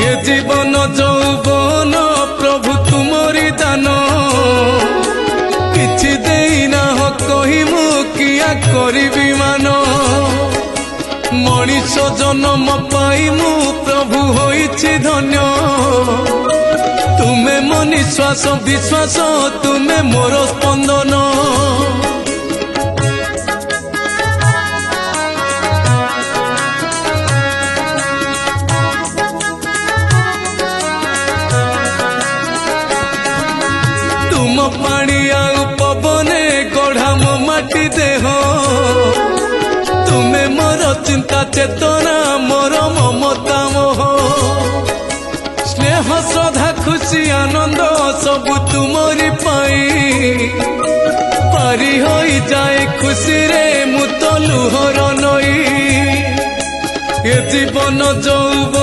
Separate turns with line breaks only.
ये जीवन যৌবন प्रभु तुमरी दान किछि देना हो कही मु किया करिबी मान मनीष जन्म पाई मु प्रभु होइछि धन्य तुमे मो निश्वास विश्वास तुमे मोर स्पंदन तुम पानी आउ पवने गढ़ा मो माटी देह तुमे मोर चिंता चेतना मोर ममता मोह स्नेह श्रद्धा खुशी आनंद सब तुमरी पाई पारी होई जाए खुशी रे मु तो लुहर नई ये जीवन যৌবন